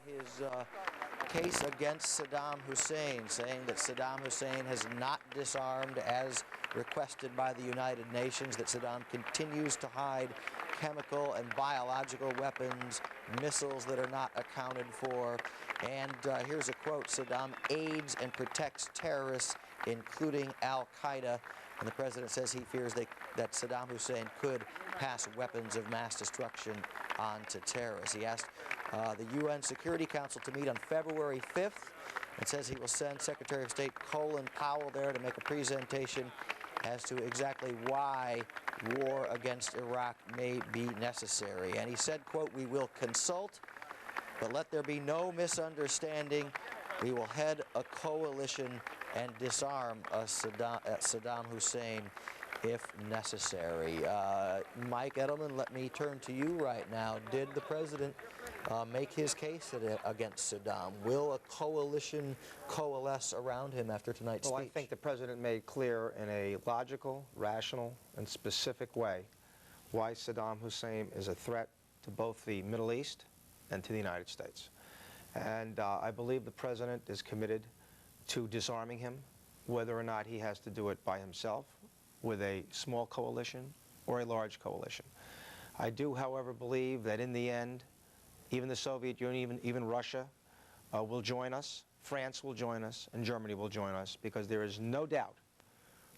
his case against Saddam Hussein, saying that Saddam Hussein has not disarmed as requested by the United Nations, that Saddam continues to hide chemical and biological weapons, missiles that are not accounted for. And here's a quote: Saddam aids and protects terrorists, including Al-Qaeda. And the president says he fears that Saddam Hussein could pass weapons of mass destruction on to terrorists. He asked the UN Security Council to meet on February 5th and says he will send Secretary of State Colin Powell there to make a presentation as to exactly why war against Iraq may be necessary. And he said, quote, "We will consult, but let there be no misunderstanding. We will head a coalition and disarm Saddam Hussein if necessary." Mike Edelman, let me turn to you right now. Did the president make his case against Saddam? Will a coalition coalesce around him after tonight's speech? Well, I think the president made clear in a logical, rational, and specific way why Saddam Hussein is a threat to both the Middle East and to the United States. And I believe the president is committed to disarming him, whether or not he has to do it by himself, with a small coalition or a large coalition. I do, however, believe that in the end, even the Soviet Union, even Russia will join us, France will join us, and Germany will join us, because there is no doubt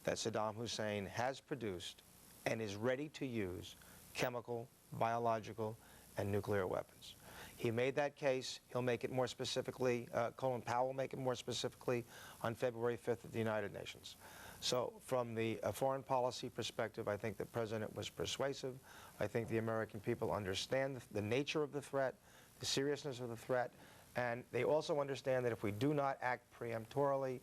that Saddam Hussein has produced and is ready to use chemical, biological, and nuclear weapons. He made that case. He'll make it more specifically, Colin Powell will make it more specifically on February 5th at the United Nations. So from the foreign policy perspective, I think the president was persuasive. I think the American people understand the nature of the threat, the seriousness of the threat, and they also understand that if we do not act preemptorily,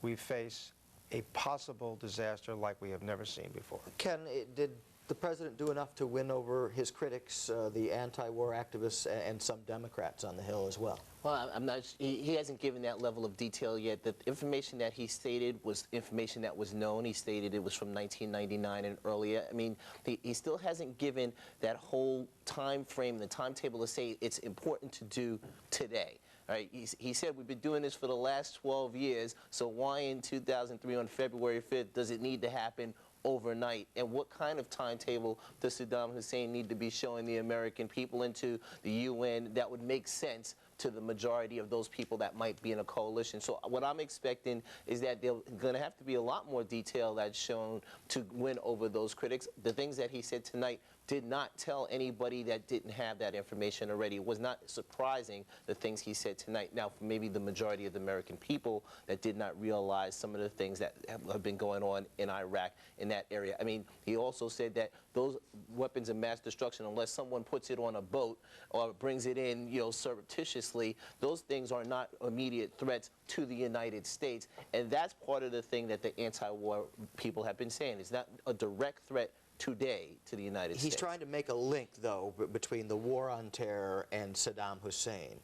we face a possible disaster like we have never seen before. Ken, did the president do enough to win over his critics, the anti-war activists, and some Democrats on the Hill as well? Well, I'm not. He hasn't given that level of detail yet. The information that he stated was information that was known. He stated it was from 1999 and earlier. I mean, he still hasn't given that whole time frame, the timetable to say it's important to do today. Right? He said we've been doing this for the last 12 years, so why in 2003 on February 5th does it need to happen overnight? And what kind of timetable does Saddam Hussein need to be showing the American people into the UN that would make sense to the majority of those people that might be in a coalition? So what I'm expecting is that there's going to have to be a lot more detail that's shown to win over those critics. The things that he said tonight did not tell anybody that didn't have that information already. It was not surprising, the things he said tonight. Now, for maybe the majority of the American people that did not realize some of the things that have been going on in Iraq, in that area. I mean, he also said that those weapons of mass destruction, unless someone puts it on a boat or brings it in, you know, surreptitiously, those things are not immediate threats to the United States. And that's part of the thing that the anti-war people have been saying. It's not a direct threat today to the United States. He's trying to make a link, though, between the war on terror and Saddam Hussein,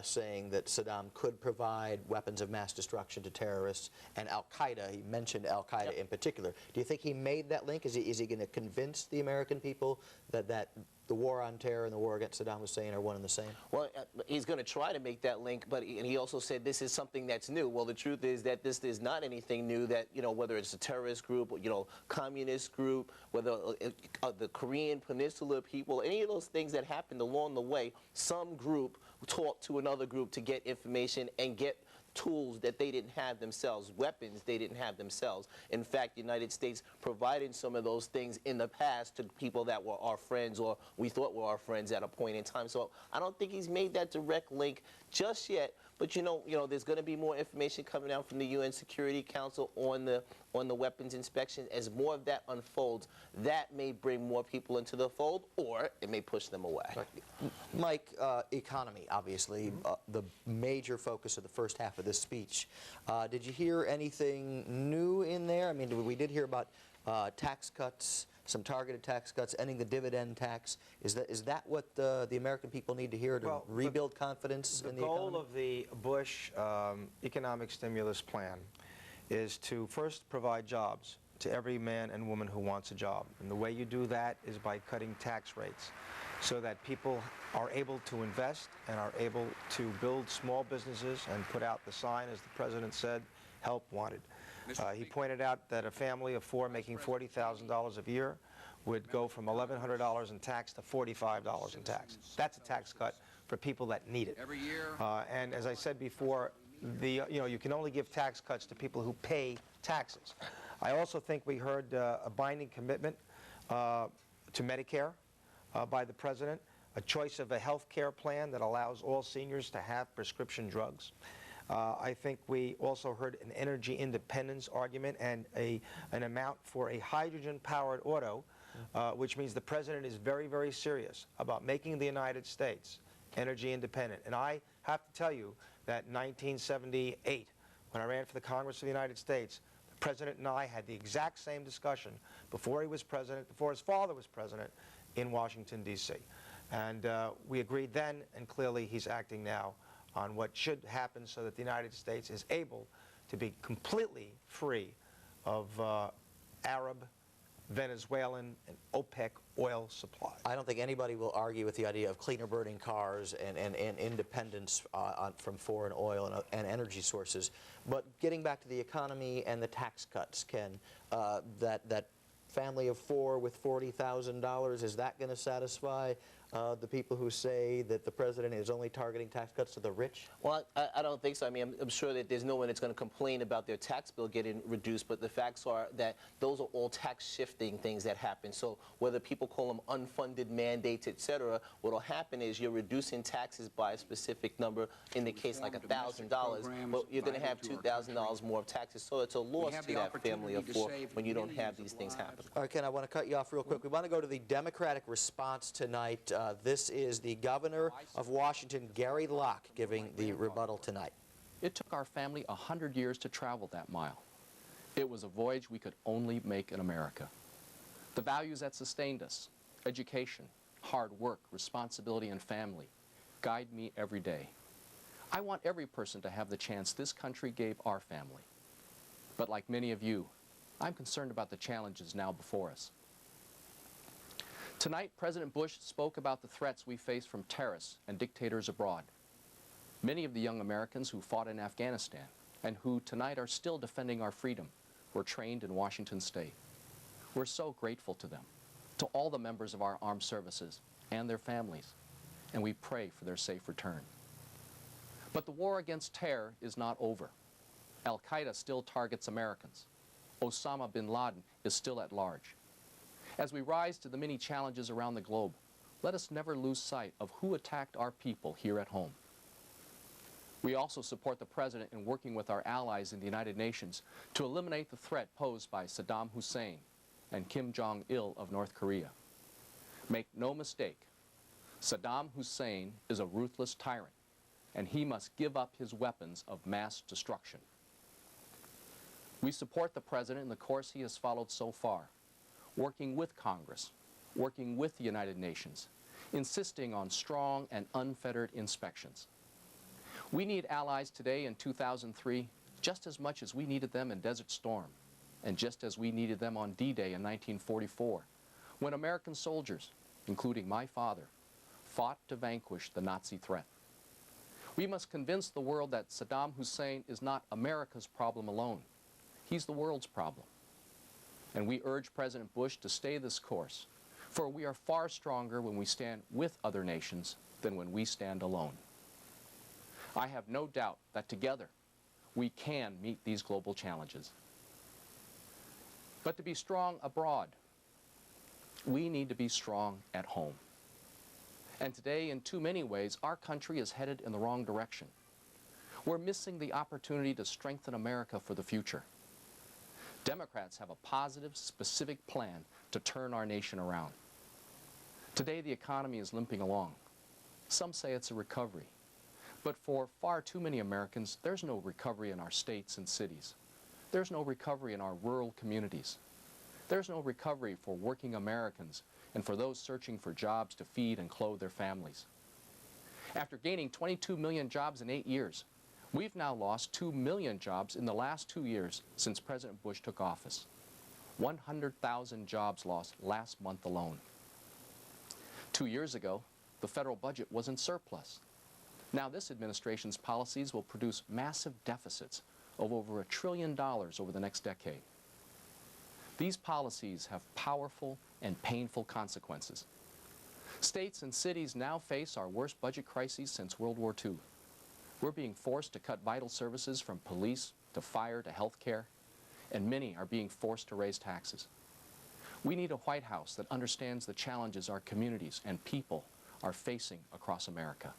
saying that Saddam could provide weapons of mass destruction to terrorists, and Al-Qaeda. He mentioned Al-Qaeda in particular. Do you think he made that link? Is he going to convince the American people that the war on terror and the war against Saddam Hussein are one and the same? Well, he's going to try to make that link, but and he also said this is something that's new. Well, the truth is that this is not anything new, that, you know, whether it's a terrorist group, you know, communist group, whether the Korean Peninsula people, any of those things that happened along the way, some group talked to another group to get information and get tools that they didn't have themselves, weapons they didn't have themselves. In fact, the United States provided some of those things in the past to people that were our friends, or we thought were our friends at a point in time. So I don't think he's made that direct link just yet. But you know, there's going to be more information coming out from the UN Security Council on the weapons inspection. As more of that unfolds, that may bring more people into the fold, or it may push them away. Mike, economy, obviously, the major focus of the first half of this speech. Did you hear anything new in there? I mean, we did hear about tax cuts, some targeted tax cuts, ending the dividend tax. Is that what the American people need to hear to rebuild confidence in the economy? The goal of the Bush economic stimulus plan is to first provide jobs to every man and woman who wants a job. And the way you do that is by cutting tax rates. so that people are able to invest and are able to build small businesses and put out the sign, as the President said, help wanted. He pointed out that a family of four making $40,000 a year would go from $1,100 in tax to $45 in tax. That's a tax cut for people that need it. And as I said before, you can only give tax cuts to people who pay taxes. I also think we heard a binding commitment to Medicare by the President, a choice of a health care plan that allows all seniors to have prescription drugs. I think we also heard an energy independence argument and an amount for a hydrogen-powered auto, which means the President is very, very serious about making the United States energy independent. And I have to tell you that in 1978, when I ran for the Congress of the United States, the President and I had the exact same discussion before he was President, before his father was President, in Washington, D.C. And we agreed then, and clearly he's acting now on what should happen so that the United States is able to be completely free of Arab, Venezuelan, and OPEC oil supply. I don't think anybody will argue with the idea of cleaner burning cars and independence from foreign oil and energy sources. But getting back to the economy and the tax cuts, Ken, that family of four with $40,000, is that going to satisfy the people who say that the President is only targeting tax cuts to the rich? Well, I don't think so. I mean, I'm sure that there's no one that's going to complain about their tax bill getting reduced, but the facts are that those are all tax shifting things that happen. So whether people call them unfunded mandates, etc., what will happen is you're reducing taxes by a specific number, in the case like $1,000, but you're going to have $2,000 more of taxes. So it's a loss to that family of four when you don't have these things happen. All right, Ken, I want to cut you off real quick. We want to go to the Democratic response tonight. This is the governor of Washington, Gary Locke, giving the rebuttal tonight. It took our family 100 years to travel that mile. It was a voyage we could only make in America. The values that sustained us, education, hard work, responsibility, and family, guide me every day. I want every person to have the chance this country gave our family. But like many of you, I'm concerned about the challenges now before us. Tonight, President Bush spoke about the threats we face from terrorists and dictators abroad. Many of the young Americans who fought in Afghanistan and who tonight are still defending our freedom were trained in Washington State. We're so grateful to them, to all the members of our armed services and their families, and we pray for their safe return. But the war against terror is not over. Al-Qaeda still targets Americans. Osama bin Laden is still at large. As we rise to the many challenges around the globe, let us never lose sight of who attacked our people here at home. We also support the President in working with our allies in the United Nations to eliminate the threat posed by Saddam Hussein and Kim Jong-il of North Korea. Make no mistake, Saddam Hussein is a ruthless tyrant, and he must give up his weapons of mass destruction. We support the President in the course he has followed so far, working with Congress, working with the United Nations, insisting on strong and unfettered inspections. We need allies today in 2003 just as much as we needed them in Desert Storm, and just as we needed them on D-Day in 1944, when American soldiers, including my father, fought to vanquish the Nazi threat. We must convince the world that Saddam Hussein is not America's problem alone. He's the world's problem. And we urge President Bush to stay this course, for we are far stronger when we stand with other nations than when we stand alone. I have no doubt that together we can meet these global challenges. But to be strong abroad, we need to be strong at home. And today, in too many ways, our country is headed in the wrong direction. We're missing the opportunity to strengthen America for the future. Democrats have a positive, specific plan to turn our nation around. Today, the economy is limping along. Some say it's a recovery. But for far too many Americans, there's no recovery in our states and cities. There's no recovery in our rural communities. There's no recovery for working Americans and for those searching for jobs to feed and clothe their families. After gaining 22 million jobs in 8 years, we've now lost 2 million jobs in the last 2 years since President Bush took office. 100,000 jobs lost last month alone. 2 years ago, the federal budget was in surplus. Now this administration's policies will produce massive deficits of over $1 trillion over the next decade. These policies have powerful and painful consequences. States and cities now face our worst budget crises since World War II. We're being forced to cut vital services from police to fire to health care, and many are being forced to raise taxes. We need a White House that understands the challenges our communities and people are facing across America.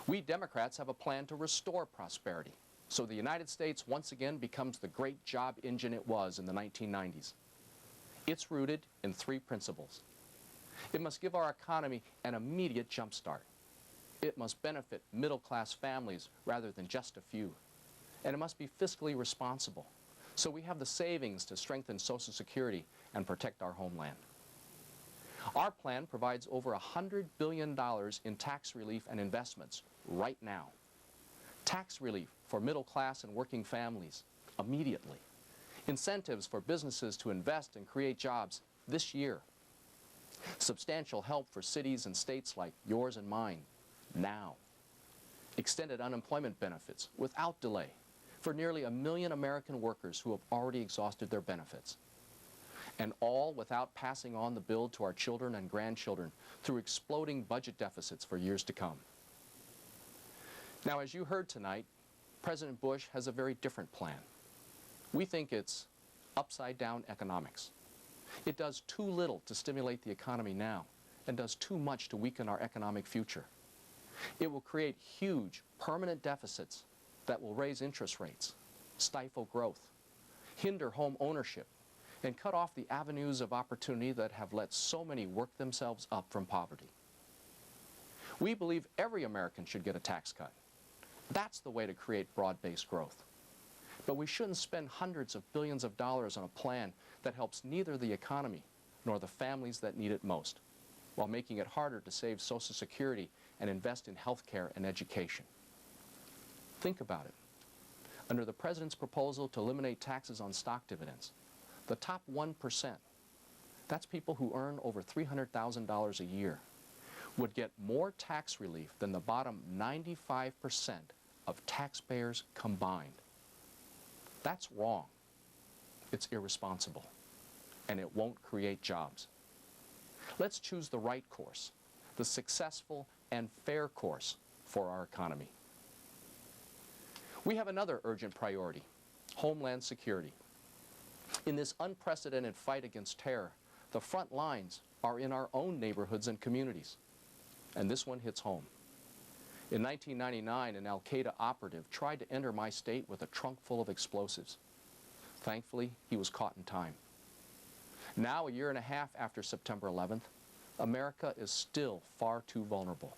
We Democrats have a plan to restore prosperity so the United States once again becomes the great job engine it was in the 1990s. It's rooted in 3 principles. It must give our economy an immediate jump start. It must benefit middle-class families rather than just a few. And it must be fiscally responsible, so we have the savings to strengthen Social Security and protect our homeland. Our plan provides over $100 billion in tax relief and investments right now. Tax relief for middle-class and working families immediately. Incentives for businesses to invest and create jobs this year. Substantial help for cities and states like yours and mine now. Extended unemployment benefits without delay for nearly 1 million American workers who have already exhausted their benefits. And all without passing on the bill to our children and grandchildren through exploding budget deficits for years to come. Now, as you heard tonight, President Bush has a very different plan. We think it's upside-down economics. It does too little to stimulate the economy now and does too much to weaken our economic future. It will create huge, permanent deficits that will raise interest rates, stifle growth, hinder home ownership, and cut off the avenues of opportunity that have let so many work themselves up from poverty. We believe every American should get a tax cut. That's the way to create broad-based growth. But we shouldn't spend hundreds of billions of dollars on a plan that helps neither the economy nor the families that need it most, while making it harder to save Social Security and invest in health care and education. Think about it. Under the President's proposal to eliminate taxes on stock dividends, the top 1%, that's people who earn over $300,000 a year, would get more tax relief than the bottom 95% of taxpayers combined. That's wrong. It's irresponsible. And it won't create jobs. Let's choose the right course, the successful and fair course for our economy. We have another urgent priority, Homeland Security. In this unprecedented fight against terror, the front lines are in our own neighborhoods and communities. And this one hits home. In 1999, an al-Qaeda operative tried to enter my state with a trunk full of explosives. Thankfully, he was caught in time. Now, a year and a half after September 11th, America is still far too vulnerable.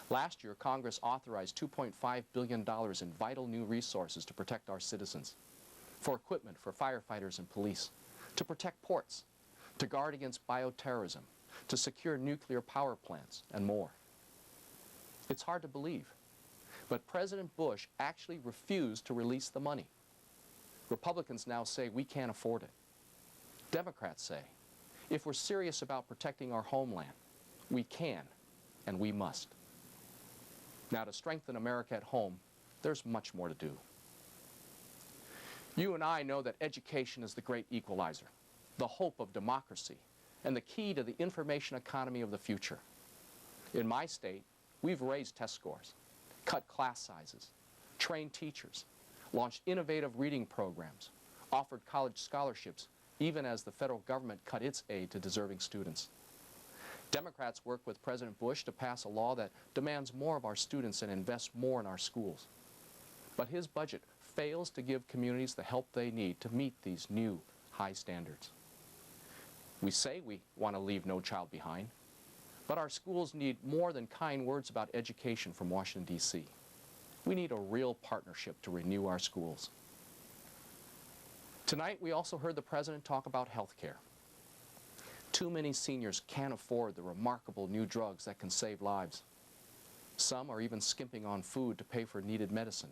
Last year, Congress authorized $2.5 billion in vital new resources to protect our citizens, for equipment for firefighters and police, to protect ports, to guard against bioterrorism, to secure nuclear power plants, and more. It's hard to believe, but President Bush actually refused to release the money. Republicans now say we can't afford it. Democrats say, if we're serious about protecting our homeland, we can and we must. Now, to strengthen America at home, there's much more to do. You and I know that education is the great equalizer, the hope of democracy, and the key to the information economy of the future. In my state, we've raised test scores, cut class sizes, trained teachers, launched innovative reading programs, offered college scholarships, even as the federal government cut its aid to deserving students. Democrats work with President Bush to pass a law that demands more of our students and invests more in our schools. But his budget fails to give communities the help they need to meet these new high standards. We say we want to leave no child behind, but our schools need more than kind words about education from Washington, D.C. We need a real partnership to renew our schools. Tonight, we also heard the President talk about health care. Too many seniors can't afford the remarkable new drugs that can save lives. Some are even skimping on food to pay for needed medicine.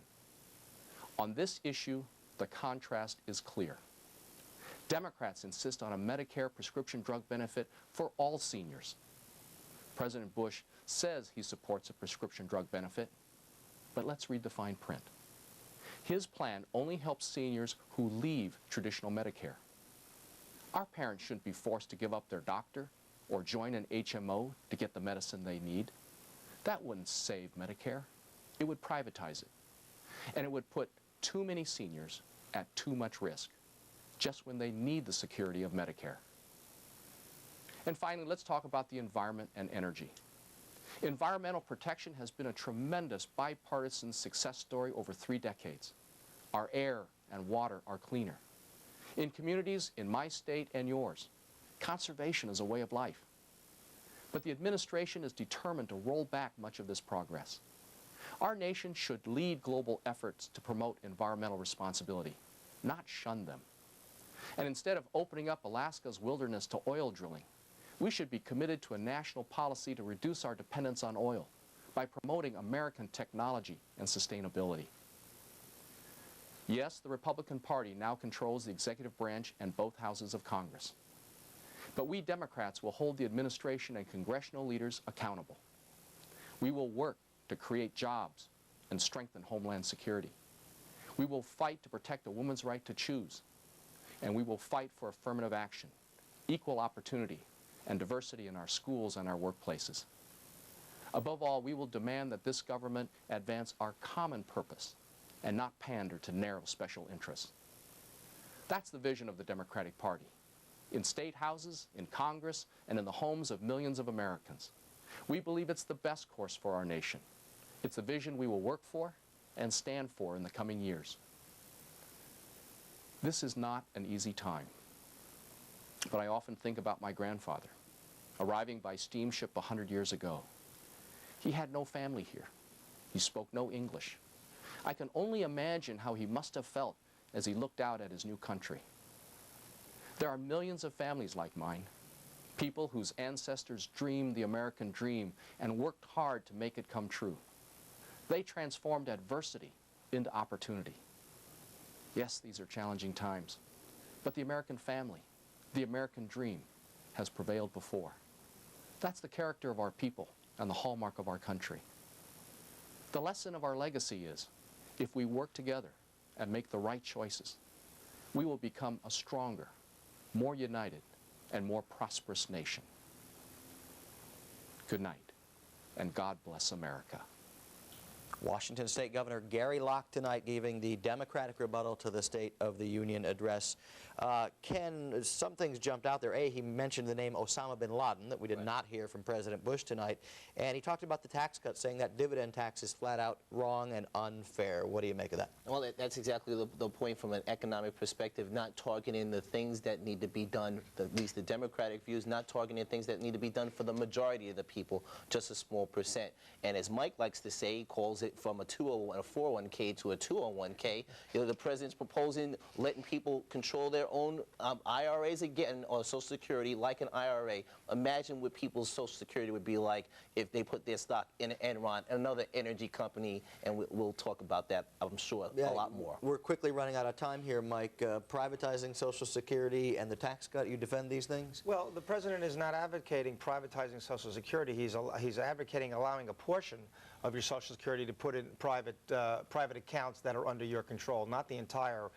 On this issue, the contrast is clear. Democrats insist on a Medicare prescription drug benefit for all seniors. President Bush says he supports a prescription drug benefit, but let's read the fine print. His plan only helps seniors who leave traditional Medicare. Our parents shouldn't be forced to give up their doctor or join an HMO to get the medicine they need. That wouldn't save Medicare. It would privatize it. And it would put too many seniors at too much risk, just when they need the security of Medicare. And finally, let's talk about the environment and energy. Environmental protection has been a tremendous bipartisan success story over 3 decades. Our air and water are cleaner. In communities in my state and yours, conservation is a way of life. But the administration is determined to roll back much of this progress. Our nation should lead global efforts to promote environmental responsibility, not shun them. And instead of opening up Alaska's wilderness to oil drilling, we should be committed to a national policy to reduce our dependence on oil by promoting American technology and sustainability. Yes, the Republican Party now controls the executive branch and both houses of Congress. But we Democrats will hold the administration and congressional leaders accountable. We will work to create jobs and strengthen homeland security. We will fight to protect a woman's right to choose. And we will fight for affirmative action, equal opportunity, and diversity in our schools and our workplaces. Above all, we will demand that this government advance our common purpose and not pander to narrow special interests. That's the vision of the Democratic Party. In state houses, in Congress, and in the homes of millions of Americans. We believe it's the best course for our nation. It's the vision we will work for and stand for in the coming years. This is not an easy time. But I often think about my grandfather, arriving by steamship 100 years ago. He had no family here. He spoke no English. I can only imagine how he must have felt as he looked out at his new country. There are millions of families like mine, people whose ancestors dreamed the American dream and worked hard to make it come true. They transformed adversity into opportunity. Yes, these are challenging times, but the American family, the American dream, has prevailed before. That's the character of our people and the hallmark of our country. The lesson of our legacy is, if we work together and make the right choices, we will become a stronger, more united, and more prosperous nation. Good night, and God bless America. Washington State Governor Gary Locke tonight giving the Democratic rebuttal to the State of the Union address. Ken, some things jumped out there. A, he mentioned the name Osama bin Laden that we did not hear from President Bush tonight. And he talked about the tax cut, saying that dividend tax is flat out wrong and unfair. What do you make of that? Well, that's exactly the point from an economic perspective, not targeting the things that need to be done, at least the Democratic views, not targeting things that need to be done for the majority of the people, just a small percent. And as Mike likes to say, he calls it from a 401k to a 201k. You know, the president's proposing letting people control their own IRAs again, or Social Security, like an IRA. Imagine what people's Social Security would be like if they put their stock in Enron, another energy company, and we'll talk about that, I'm sure, a lot more. We're quickly running out of time here, Mike. Privatizing Social Security and the tax cut, you defend these things? Well, the president is not advocating privatizing Social Security. He's advocating allowing a portion of your Social Security to put in private accounts that are under your control, not the entire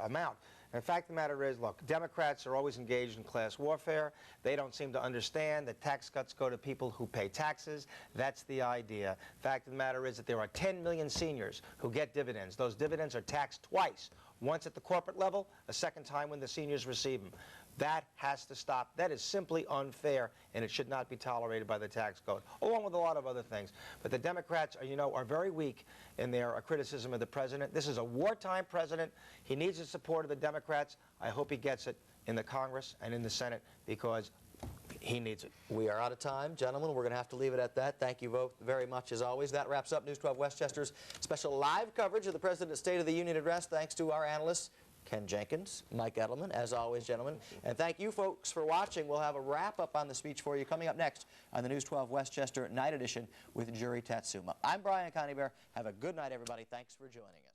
amount. And the fact of the matter is, look, Democrats are always engaged in class warfare. They don't seem to understand that tax cuts go to people who pay taxes. That's the idea. Fact of the matter is that there are 10 million seniors who get dividends. Those dividends are taxed twice, once at the corporate level, a second time when the seniors receive them. That has to stop. That is simply unfair, and it should not be tolerated by the tax code, along with a lot of other things. But the Democrats, are very weak in their criticism of the president. This is a wartime president. He needs the support of the Democrats. I hope he gets it in the Congress and in the Senate, because he needs it. We are out of time, gentlemen. We're going to have to leave it at that. Thank you both very much, as always. That wraps up News 12 Westchester's special live coverage of the President's State of the Union address. Thanks to our analysts, Ken Jenkins, Mike Edelman, as always, gentlemen. And thank you, folks, for watching. We'll have a wrap-up on the speech for you coming up next on the News 12 Westchester Night Edition with Jury Tatsuma. I'm Brian Coneybear. Have a good night, everybody. Thanks for joining us.